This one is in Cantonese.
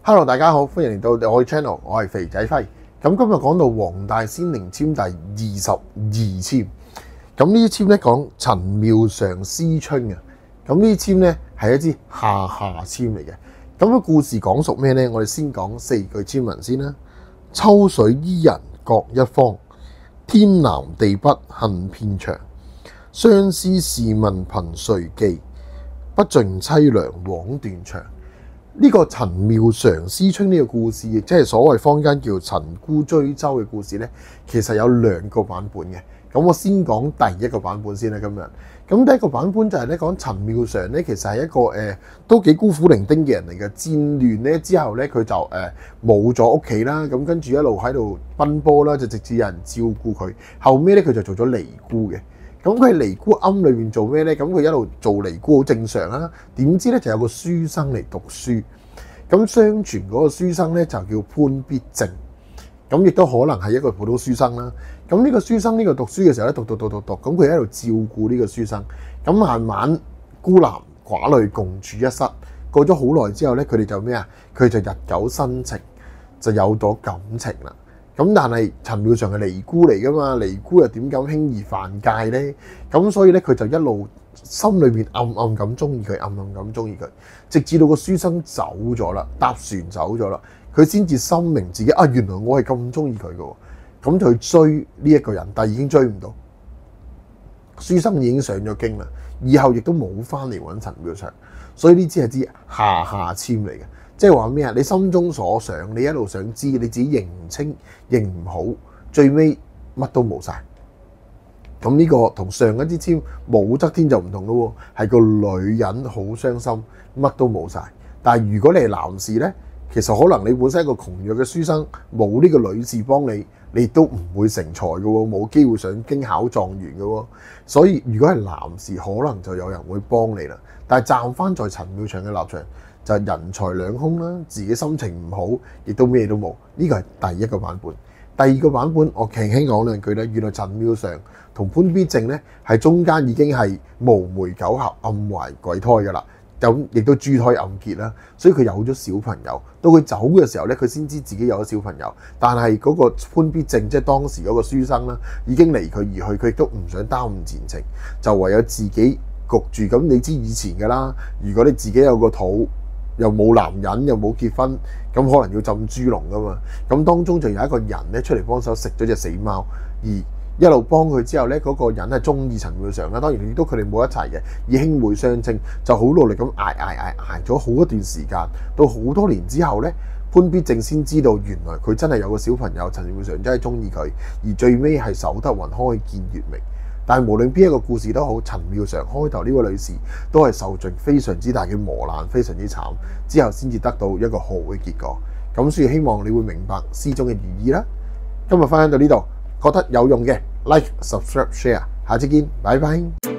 Hello， 大家好，歡迎嚟到我嘅 channel， 我係肥仔輝。咁今日講到黃大仙靈籤第22籤，咁呢啲籤咧講陳妙常思春嘅，咁呢啲籤咧係一支下籤嚟嘅。咁個故事講述咩咧？我哋先講4句籤文先啦。秋水伊人各一方，天南地北恨遍長。相思試問憑誰寄？不盡凄涼枉斷腸。呢個陳妙常思春呢個故事，亦即係所謂坊間叫陳姑追舟嘅故事呢，其實有2個版本嘅。咁我先講第一個版本先啦。今日咁第一個版本就係咧講陳妙常呢，其實係一個都幾孤苦伶仃嘅人嚟嘅。戰亂呢之後呢，佢就冇咗屋企啦，咁跟住一路喺度奔波啦，就直至有人照顧佢。後尾呢，佢就做咗尼姑嘅。咁佢喺尼姑庵裏面做咩呢？咁佢一路做尼姑好正常啦。點知呢，就有個書生嚟讀書。咁相傳嗰個書生呢，就叫潘必正。咁亦都可能係一個普通書生啦。咁呢個書生呢個讀書嘅時候咧，讀，咁佢喺度照顧呢個書生。咁慢慢孤男寡女共處一室。過咗好耐之後呢，佢哋就咩啊？佢哋就日久生情，就有咗感情啦。咁但係陳妙常係尼姑嚟噶嘛，尼姑又點敢輕易犯戒呢？咁所以咧，佢就一路心裏面暗暗咁中意佢，暗暗咁中意佢，直至到個書生走咗啦，搭船走咗啦，佢先至深明自己原來我係咁中意佢嘅。咁就去追呢一個人，但係已經追唔到，書生已經上咗京啦，以後亦都冇翻嚟揾陳妙常，所以呢支係支下籤嚟嘅。即係話咩啊？你心中所想，你一路想知，你自己認唔清、認唔好，最尾乜都冇晒。咁呢個同上一支籤武則天就唔同咯喎，係個女人好傷心，乜都冇晒。但係如果你係男士呢，其實可能你本身係一個窮弱嘅書生，冇呢個女士幫你，你都唔會成才嘅喎，冇機會上京考狀元嘅喎。所以如果係男士，可能就有人會幫你啦。但係站翻在陳妙常嘅立場，就係人財兩空啦，自己心情唔好，亦都咩都冇。呢個係第一個版本。第二個版本，我輕輕講兩句咧。原來陳妙常同潘必正咧，係中間已經係無媒苟合、暗懷鬼胎噶啦。咁亦都珠胎暗結啦，所以佢有咗小朋友。到佢走嘅時候咧，佢先知自己有咗小朋友。但係嗰個潘必正，即係當時嗰個書生啦，已經離佢而去，佢亦都唔想耽誤前程，就唯有自己焗住。咁你知以前噶啦，如果你自己有個肚，又冇男人，又冇結婚，咁可能要浸豬籠噶嘛。咁當中就有一個人咧出嚟幫手食咗隻死貓，而一路幫佢之後咧，嗰個人係中意陳妙常啦。當然亦都佢哋冇一齊嘅，以兄妹相稱，就好努力咁捱咗好一段時間。到好多年之後咧，潘必正先知道原來佢真係有個小朋友，陳妙常真係中意佢，而最尾係守得雲開見月明。但係無論邊一個故事都好，陳妙常開頭呢位女士都係受盡非常之大嘅磨難，非常之慘，之後先至得到一個好嘅結果。咁所以希望你會明白詩中嘅寓意啦。今日分享到呢度，覺得有用嘅 like、subscribe、share， 下次見，拜拜。